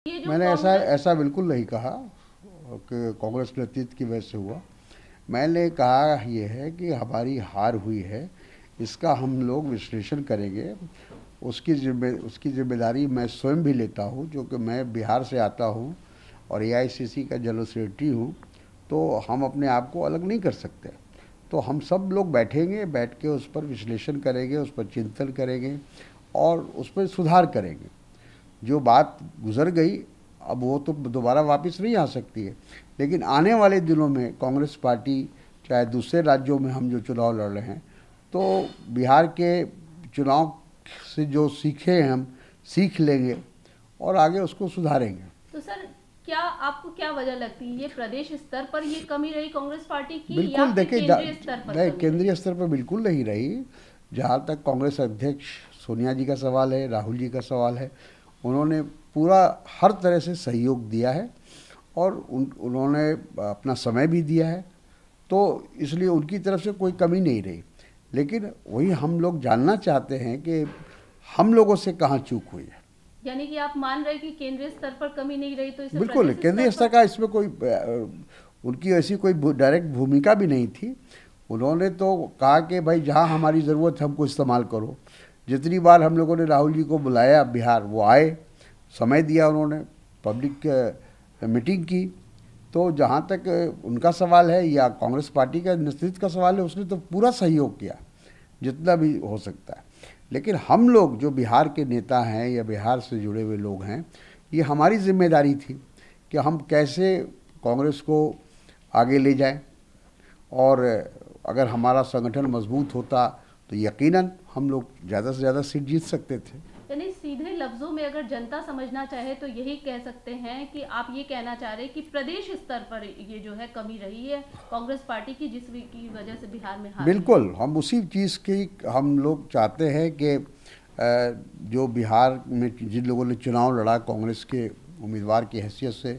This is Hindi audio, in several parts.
ये जो मैंने ऐसा कांग्रेस। ऐसा बिल्कुल नहीं कहा कि कांग्रेस नेतृत्व की वजह से हुआ। मैंने कहा ये है कि हमारी हार हुई है, इसका हम लोग विश्लेषण करेंगे। उसकी जिम्मेदारी मैं स्वयं भी लेता हूँ, जो कि मैं बिहार से आता हूँ और एआईसीसी का जनरल सेक्रेटरी हूँ, तो हम अपने आप को अलग नहीं कर सकते। तो हम सब लोग बैठेंगे, बैठ के उस पर विश्लेषण करेंगे, उस पर चिंतन करेंगे और उस पर सुधार करेंगे। जो बात गुजर गई अब वो तो दोबारा वापस नहीं आ सकती है, लेकिन आने वाले दिनों में कांग्रेस पार्टी, चाहे दूसरे राज्यों में हम जो चुनाव लड़ रहे हैं, तो बिहार के चुनाव से जो सीखे हैं हम सीख लेंगे और आगे उसको सुधारेंगे। तो सर, क्या आपको क्या वजह लगती है, ये प्रदेश स्तर पर ये कमी रही कांग्रेस पार्टी की या बिल्कुल फिर देखिए, केंद्रीय स्तर पर नहीं, कमी रही? केंद्रीय स्तर पर बिल्कुल नहीं रही। जहाँ तक कांग्रेस अध्यक्ष सोनिया जी का सवाल है, राहुल जी का सवाल है, उन्होंने पूरा हर तरह से सहयोग दिया है और उन्होंने अपना समय भी दिया है, तो इसलिए उनकी तरफ से कोई कमी नहीं रही। लेकिन वही हम लोग जानना चाहते हैं कि हम लोगों से कहाँ चूक हुई है। यानी कि आप मान रहे कि केंद्रीय स्तर पर कमी नहीं रही, तो इसे बिल्कुल प्रदेश स्तर केंद्रीय स्तर पर। का इसमें कोई उनकी ऐसी कोई डायरेक्ट भूमिका भी नहीं थी। उन्होंने तो कहा कि भाई जहाँ हमारी ज़रूरत है हमको इस्तेमाल करो। जितनी बार हम लोगों ने राहुल जी को बुलाया बिहार, वो आए, समय दिया उन्होंने, पब्लिक मीटिंग की। तो जहाँ तक उनका सवाल है या कांग्रेस पार्टी का नेतृत्व का सवाल है, उसने तो पूरा सहयोग किया जितना भी हो सकता है। लेकिन हम लोग जो बिहार के नेता हैं या बिहार से जुड़े हुए लोग हैं, ये हमारी जिम्मेदारी थी कि हम कैसे कांग्रेस को आगे ले जाएं। और अगर हमारा संगठन मजबूत होता तो यकीनन हम लोग ज़्यादा से ज़्यादा सीट जीत सकते थे। यानी सीधे लफ्जों में अगर जनता समझना चाहे तो यही कह सकते हैं कि आप ये कहना चाह रहे हैं कि प्रदेश स्तर पर ये जो है कमी रही है कांग्रेस पार्टी की, की वजह से बिहार में हार हुई है। बिल्कुल, हम उसी चीज़ की हम लोग चाहते हैं कि जो बिहार में जिन लोगों ने चुनाव लड़ा कांग्रेस के उम्मीदवार की हैसियत से,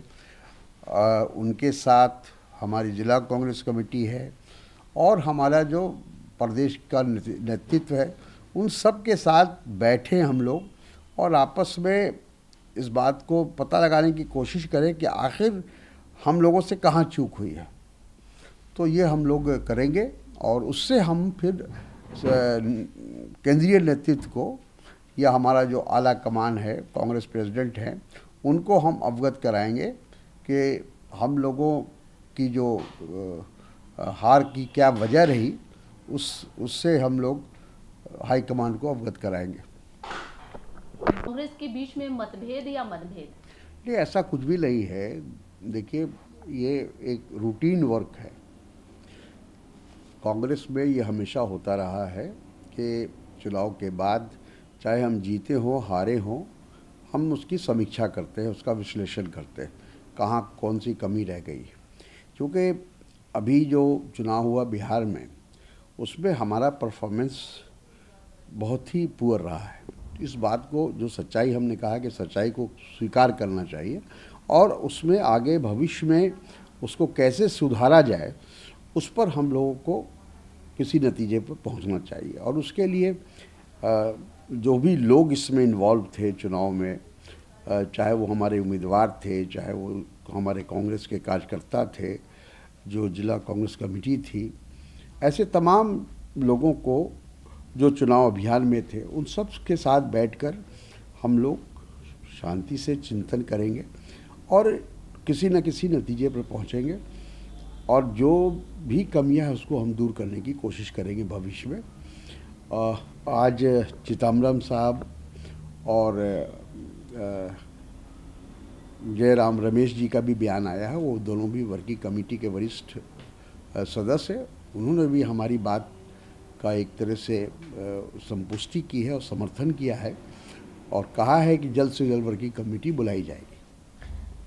उनके साथ हमारी ज़िला कांग्रेस कमेटी है और हमारा जो प्रदेश का नेतृत्व है, उन सब के साथ बैठे हम लोग और आपस में इस बात को पता लगाने की कोशिश करें कि आखिर हम लोगों से कहाँ चूक हुई है। तो ये हम लोग करेंगे और उससे हम फिर केंद्रीय नेतृत्व को या हमारा जो आला कमान है, कांग्रेस प्रेसिडेंट हैं, उनको हम अवगत कराएंगे कि हम लोगों की जो हार की क्या वजह रही, उससे हम लोग हाईकमान को अवगत कराएंगे। कांग्रेस के बीच में मतभेद या मतभेद? नहीं, ऐसा कुछ भी नहीं है। देखिए, ये एक रूटीन वर्क है। कांग्रेस में ये हमेशा होता रहा है कि चुनाव के बाद चाहे हम जीते हों हारे हों, हम उसकी समीक्षा करते हैं, उसका विश्लेषण करते हैं, कहाँ कौन सी कमी रह गई। क्योंकि अभी जो चुनाव हुआ बिहार में, उसमें हमारा परफॉर्मेंस बहुत ही पुअर रहा है। इस बात को, जो सच्चाई हमने कहा कि सच्चाई को स्वीकार करना चाहिए और उसमें आगे भविष्य में उसको कैसे सुधारा जाए, उस पर हम लोगों को किसी नतीजे पर पहुंचना चाहिए। और उसके लिए जो भी लोग इसमें इन्वॉल्व थे चुनाव में, चाहे वो हमारे उम्मीदवार थे, चाहे वो हमारे कांग्रेस के कार्यकर्ता थे, जो जिला कांग्रेस कमेटी थी, ऐसे तमाम लोगों को जो चुनाव अभियान में थे, उन सब के साथ बैठकर हम लोग शांति से चिंतन करेंगे और किसी न किसी नतीजे पर पहुंचेंगे और जो भी कमियां हैं उसको हम दूर करने की कोशिश करेंगे भविष्य में। आज चिदम्बरम साहब और जयराम रमेश जी का भी बयान आया है। वो दोनों भी वर्किंग कमेटी के वरिष्ठ सदस्य हैं। उन्होंने भी हमारी बात का एक तरह से संपुष्टि की है और समर्थन किया है और कहा है कि जल्द से जल्द वर्किंग कमेटी बुलाई जाएगी।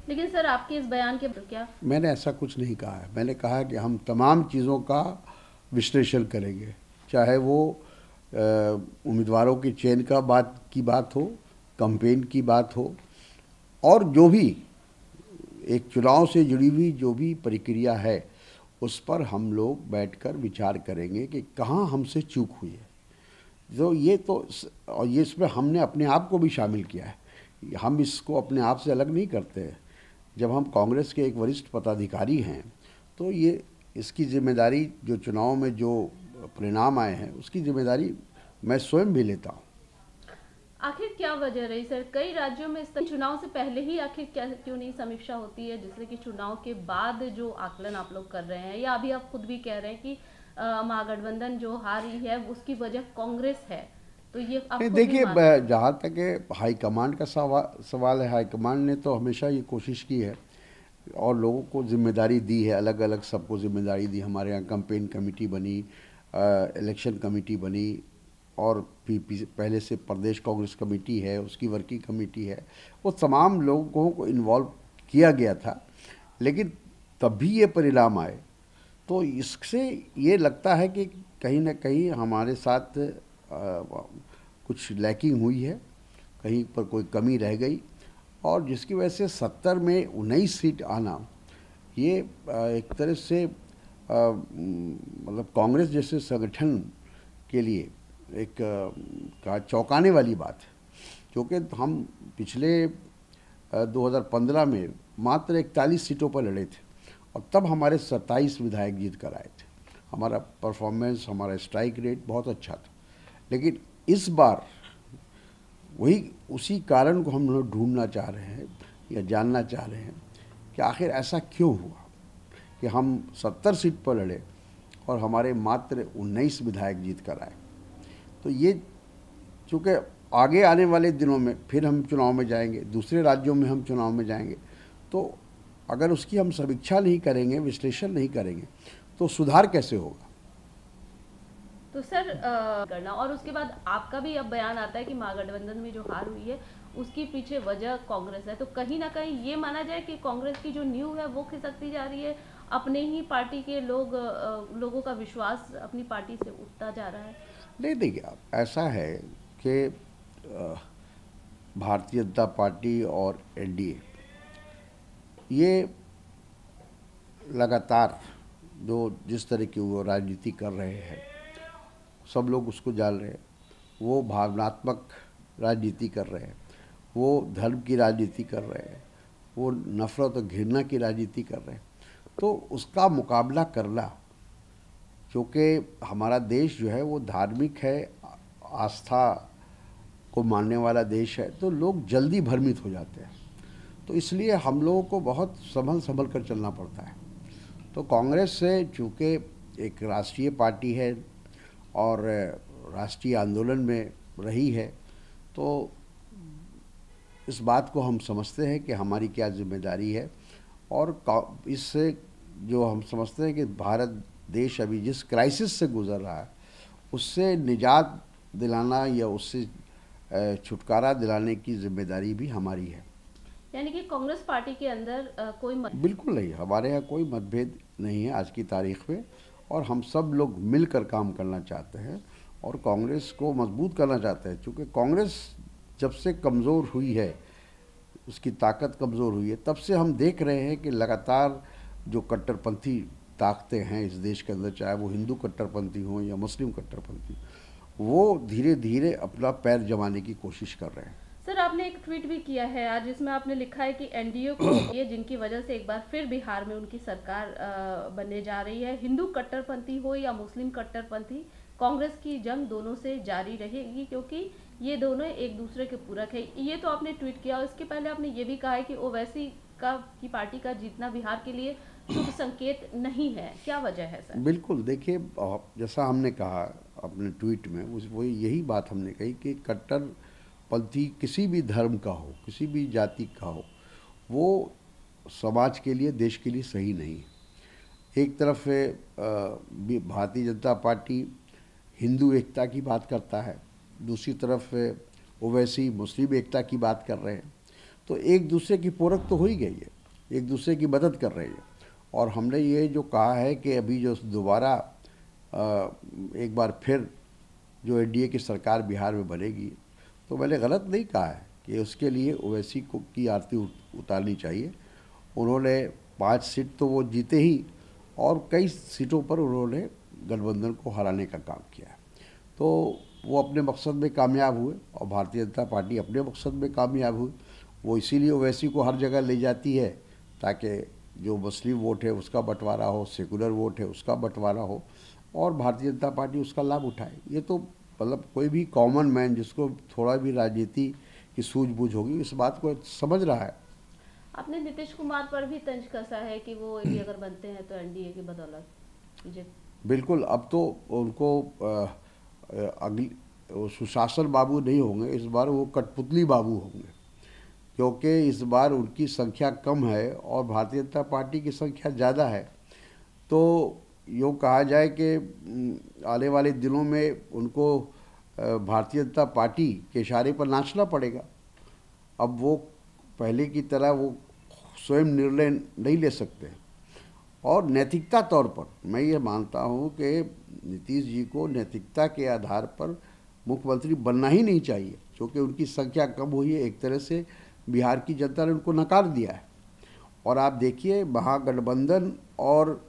लेकिन सर, आपके इस बयान के क्या? मैंने ऐसा कुछ नहीं कहा है। मैंने कहा कि हम तमाम चीज़ों का विश्लेषण करेंगे, चाहे वो उम्मीदवारों के चयन की बात हो, कैंपेन की बात हो, और जो भी एक चुनाव से जुड़ी हुई जो भी प्रक्रिया है, उस पर हम लोग बैठकर विचार करेंगे कि कहाँ हमसे चूक हुई है। तो ये तो, और ये इसमें हमने अपने आप को भी शामिल किया है। हम इसको अपने आप से अलग नहीं करते हैं। जब हम कांग्रेस के एक वरिष्ठ पदाधिकारी हैं तो ये इसकी जिम्मेदारी, जो चुनाव में जो परिणाम आए हैं उसकी जिम्मेदारी मैं स्वयं भी लेता हूँ। आखिर क्या वजह रही सर, कई राज्यों में चुनाव से पहले ही आखिर क्या क्यों नहीं समीक्षा होती है, जिससे कि चुनाव के बाद जो आकलन आप लोग कर रहे हैं, या अभी आप खुद भी कह रहे हैं कि महागठबंधन जो हार रही है उसकी वजह कांग्रेस है, तो ये आप खुद भी देखिए, मान रहे हैं? जहाँ तक हाईकमांड का सवाल है, हाईकमांड ने तो हमेशा ये कोशिश की है और लोगों को जिम्मेदारी दी है, अलग अलग सबको जिम्मेदारी दी। हमारे यहाँ कैंपेन कमेटी बनी, इलेक्शन कमेटी बनी, और पहले से प्रदेश कांग्रेस कमेटी है, उसकी वर्किंग कमेटी है, वो तमाम लोगों को इन्वॉल्व किया गया था। लेकिन तब भी ये परिणाम आए, तो इससे ये लगता है कि कहीं ना कहीं हमारे साथ कुछ लैकिंग हुई है, कहीं पर कोई कमी रह गई, और जिसकी वजह से 70 में 19 सीट आना ये एक तरह से मतलब कांग्रेस जैसे संगठन के लिए एक का चौंकाने वाली बात है, क्योंकि हम पिछले 2015 में मात्र 41 सीटों पर लड़े थे और तब हमारे 27 विधायक जीत कर आए थे। हमारा परफॉर्मेंस, हमारा स्ट्राइक रेट बहुत अच्छा था। लेकिन इस बार वही उसी कारण को हम लोग ढूंढना चाह रहे हैं या जानना चाह रहे हैं कि आखिर ऐसा क्यों हुआ कि हम 70 सीट पर लड़े और हमारे मात्र 19 विधायक जीत कर आए। तो ये चूँकि आगे आने वाले दिनों में फिर हम चुनाव में जाएंगे, दूसरे राज्यों में हम चुनाव में जाएंगे, तो अगर उसकी हम समीक्षा नहीं करेंगे, विश्लेषण नहीं करेंगे, तो सुधार कैसे होगा? तो सर करना, और उसके बाद आपका भी अब बयान आता है कि महागठबंधन में जो हार हुई है उसकी पीछे वजह कांग्रेस है, तो कहीं ना कहीं ये माना जाए कि कांग्रेस की जो नींव है वो खिसकती जा रही है, अपने ही पार्टी के लोगों का विश्वास अपनी पार्टी से उठता जा रहा है? नहीं, देखिए, ऐसा है कि भारतीय जनता पार्टी और एनडीए ये लगातार जो जिस तरह की वो राजनीति कर रहे हैं, सब लोग उसको जान रहे हैं। वो भावनात्मक राजनीति कर रहे हैं, वो धर्म की राजनीति कर रहे हैं, वो नफरत और घृणा की राजनीति कर रहे हैं। तो उसका मुकाबला करना, क्योंकि हमारा देश जो है वो धार्मिक है, आस्था को मानने वाला देश है, तो लोग जल्दी भ्रमित हो जाते हैं। तो इसलिए हम लोगों को बहुत संभल कर चलना पड़ता है। तो कांग्रेस से चूँकि एक राष्ट्रीय पार्टी है और राष्ट्रीय आंदोलन में रही है, तो इस बात को हम समझते हैं कि हमारी क्या जिम्मेदारी है, और इससे जो हम समझते हैं कि भारत देश अभी जिस क्राइसिस से गुजर रहा है उससे निजात दिलाना या उससे छुटकारा दिलाने की जिम्मेदारी भी हमारी है। यानी कि कांग्रेस पार्टी के अंदर कोई बिल्कुल नहीं, हमारे यहाँ कोई मतभेद नहीं है आज की तारीख में, और हम सब लोग मिलकर काम करना चाहते हैं और कांग्रेस को मजबूत करना चाहते हैं। क्योंकि कांग्रेस जब से कमज़ोर हुई है, उसकी ताकत कमज़ोर हुई है, तब से हम देख रहे हैं कि लगातार जो कट्टरपंथी ताकतें हैं इस देश के अंदर, चाहे वो हिंदू कट्टरपंथी हों या मुस्लिम कट्टरपंथी, वो धीरे धीरे अपना पैर जमाने की कोशिश कर रहे हैं। सर, आपने एक ट्वीट भी किया है आज, जिसमें आपने लिखा है कि एनडीए को ये जिनकी वजह से एक बार फिर बिहार में उनकी सरकार बनने जा रही है, हिंदू कट्टरपंथी हो या मुस्लिम कट्टरपंथी, कांग्रेस की जंग दोनों से जारी रहेगी, क्योंकि ये दोनों एक दूसरे के पूरक है। ये तो आपने ट्वीट किया, और इसके पहले आपने ये भी कहा है कि ओवैसी की पार्टी का जीतना बिहार के लिए शुभ संकेत नहीं है। क्या वजह है सर? बिल्कुल, देखिए, जैसा हमने कहा अपने ट्वीट में, वो यही बात हमने कही कि कट्टरपंथी किसी भी धर्म का हो, किसी भी जाति का हो, वो समाज के लिए, देश के लिए सही नहीं है। एक तरफ भारतीय जनता पार्टी हिंदू एकता की बात करता है, दूसरी तरफ ओवैसी मुस्लिम एकता की बात कर रहे हैं, तो एक दूसरे की पूरक तो हो ही गई है, एक दूसरे की मदद कर रही है। और हमने ये जो कहा है कि अभी जो दोबारा एक बार फिर जो एनडीए की सरकार बिहार में बनेगी, तो मैंने गलत नहीं कहा है कि उसके लिए ओवैसी को की आरती उतारनी चाहिए। उन्होंने 5 सीट तो वो जीते ही, और कई सीटों पर उन्होंने गठबंधन को हराने का काम किया है। तो वो अपने मकसद में कामयाब हुए और भारतीय जनता पार्टी अपने मकसद में कामयाब हुई। वो इसीलिए ओवैसी को हर जगह ले जाती है ताकि जो मुस्लिम वोट है उसका बंटवारा हो, सेकुलर वोट है उसका बंटवारा हो और भारतीय जनता पार्टी उसका लाभ उठाए। ये तो मतलब कोई भी कॉमन मैन जिसको थोड़ा भी राजनीति की सूझबूझ होगी इस बात को समझ रहा है। आपने नीतीश कुमार पर भी तंज कसा है कि वो यदि अगर बनते हैं तो एनडीए की बदौलत बीजेपी। बिल्कुल, अब तो उनको अगली सुशासन बाबू नहीं होंगे, इस बार वो कठपुतली बाबू होंगे, क्योंकि इस बार उनकी संख्या कम है और भारतीय जनता पार्टी की संख्या ज़्यादा है। तो यूँ कहा जाए कि आने वाले दिनों में उनको भारतीय जनता पार्टी के इशारे पर नाचना पड़ेगा। अब वो पहले की तरह वो स्वयं निर्णय नहीं ले सकते और नैतिकता तौर पर मैं ये मानता हूँ कि नीतीश जी को नैतिकता के आधार पर मुख्यमंत्री बनना ही नहीं चाहिए, क्योंकि उनकी संख्या कम हुई है। एक तरह से बिहार की जनता ने उनको नकार दिया है। और आप देखिए महागठबंधन और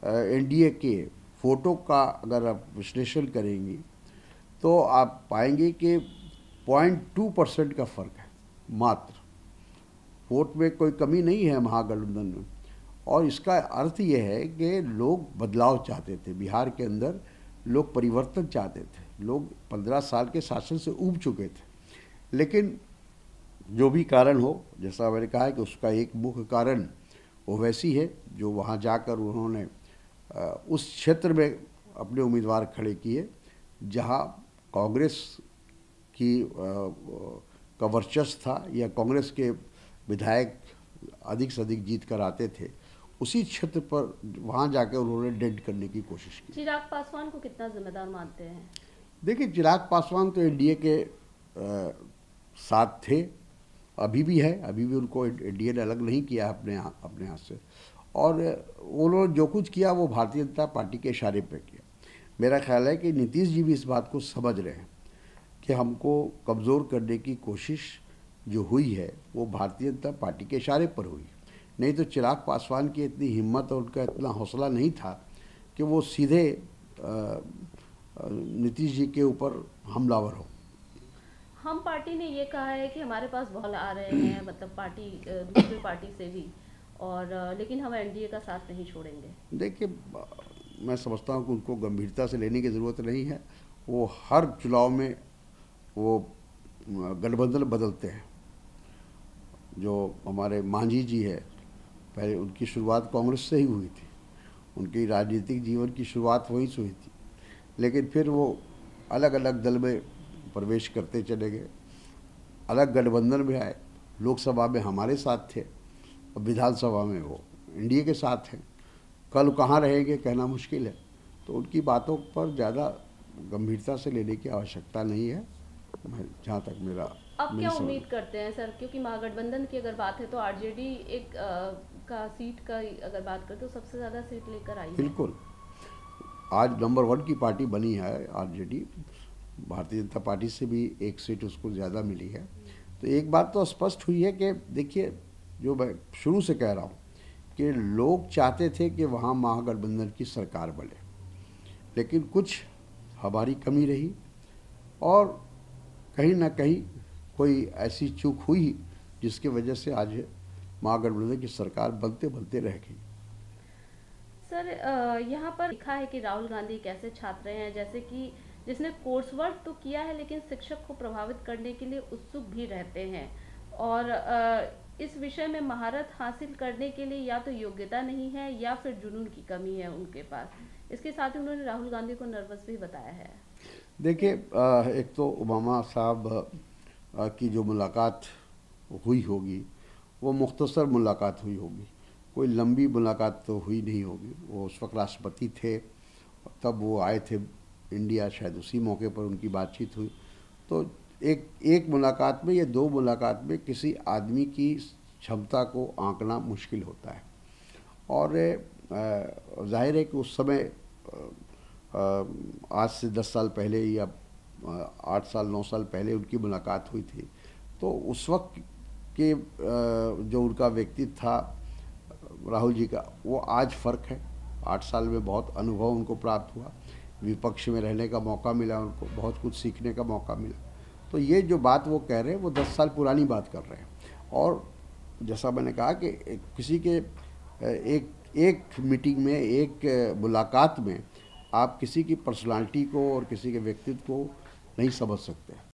एनडीए के फोटो का अगर आप विश्लेषण करेंगी तो आप पाएंगे कि 0.2% का फ़र्क है मात्र। वोट में कोई कमी नहीं है महागठबंधन में। और इसका अर्थ ये है कि लोग बदलाव चाहते थे, बिहार के अंदर लोग परिवर्तन चाहते थे। लोग 15 साल के शासन से ऊब चुके थे। लेकिन जो भी कारण हो, जैसा मैंने कहा है कि उसका एक मुख्य कारण ओवैसी है, जो वहाँ जाकर उन्होंने उस क्षेत्र में अपने उम्मीदवार खड़े किए जहाँ कांग्रेस की का वर्चस्व था या कांग्रेस के विधायक अधिक से अधिक जीत कर आते थे। उसी क्षेत्र पर वहाँ जाकर उन्होंने डेड करने की कोशिश की। चिराग पासवान को कितना जिम्मेदार मानते हैं? देखिए, चिराग पासवान तो एनडीए के साथ थे, अभी भी है, अभी भी उनको एनडीए ने अलग नहीं किया अपने हाथ से। और उन्होंने जो कुछ किया वो भारतीय जनता पार्टी के इशारे पर किया। मेरा ख्याल है कि नीतीश जी भी इस बात को समझ रहे हैं कि हमको कमज़ोर करने की कोशिश जो हुई है वो भारतीय जनता पार्टी के इशारे पर हुई। नहीं तो चिराग पासवान की इतनी हिम्मत और उनका इतना हौसला नहीं था कि वो सीधे नीतीश जी के ऊपर हमलावर हो। हम पार्टी ने ये कहा है कि हमारे पास बॉल आ रहे हैं, मतलब पार्टी दूसरी पार्टी से भी, और लेकिन हम एनडीए का साथ नहीं छोड़ेंगे। देखिए, मैं समझता हूँ कि उनको गंभीरता से लेने की ज़रूरत नहीं है। वो हर चुनाव में वो गठबंधन बदलते हैं। जो हमारे मांझी जी है, पहले उनकी शुरुआत कांग्रेस से ही हुई थी, उनकी राजनीतिक जीवन की शुरुआत वहीं से हुई थी, लेकिन फिर वो अलग अलग दल में प्रवेश करते चले गए, अलग गठबंधन में आए। लोकसभा में हमारे साथ थे और विधानसभा में वो एनडीए के साथ हैं। कल कहाँ रहेंगे कहना मुश्किल है। तो उनकी बातों पर ज़्यादा गंभीरता से लेने की आवश्यकता नहीं है, जहाँ तक मेरा। अब क्या उम्मीद करते हैं सर, क्योंकि महागठबंधन की अगर बात है तो आरजेडी एक का सीट का अगर बात करें तो सबसे ज़्यादा सीट लेकर आई है। बिल्कुल, आज नंबर 1 की पार्टी बनी है आरजेडी। भारतीय जनता पार्टी से भी एक सीट उसको ज़्यादा मिली है। तो एक बात तो स्पष्ट हुई है कि देखिए, जो मैं शुरू से कह रहा हूँ कि लोग चाहते थे कि वहाँ महागठबंधन की सरकार बने, लेकिन कुछ हमारी कमी रही और कहीं ना कहीं कोई ऐसी चूक हुई जिसकी वजह से आज महागठबंधन की सरकार बनते बनते रह गई। सर, यहाँ पर लिखा है कि राहुल गांधी एक ऐसे छात्र हैं जैसे कि जिसने कोर्स वर्क तो किया है लेकिन शिक्षक को प्रभावित करने के लिए उत्सुक भी रहते हैं, और इस विषय में महारत हासिल करने के लिए या तो योग्यता नहीं है या फिर जुनून की कमी है उनके पास। इसके साथ ही उन्होंने राहुल गांधी को नर्वस भी बताया है। देखिए, एक तो ओबामा साहब की जो मुलाकात हुई होगी वो मुख्तसर मुलाकात हुई होगी, कोई लंबी मुलाकात तो हुई नहीं होगी। वो उस वक्त राष्ट्रपति थे, तब वो आए थे इंडिया, शायद उसी मौके पर उनकी बातचीत हुई। तो एक मुलाकात में या 2 मुलाकात में किसी आदमी की क्षमता को आंकना मुश्किल होता है। और जाहिर है कि उस समय आज से 10 साल पहले या 8 साल 9 साल पहले उनकी मुलाकात हुई थी, तो उस वक्त के जो उनका व्यक्तित्व था राहुल जी का, वो आज फ़र्क है। 8 साल में बहुत अनुभव उनको प्राप्त हुआ, विपक्ष में रहने का मौका मिला, उनको बहुत कुछ सीखने का मौका मिला। तो ये जो बात वो कह रहे हैं वो 10 साल पुरानी बात कर रहे हैं। और जैसा मैंने कहा कि किसी के एक मीटिंग में, एक मुलाकात में आप किसी की पर्सनालिटी को और किसी के व्यक्तित्व को नहीं समझ सकते।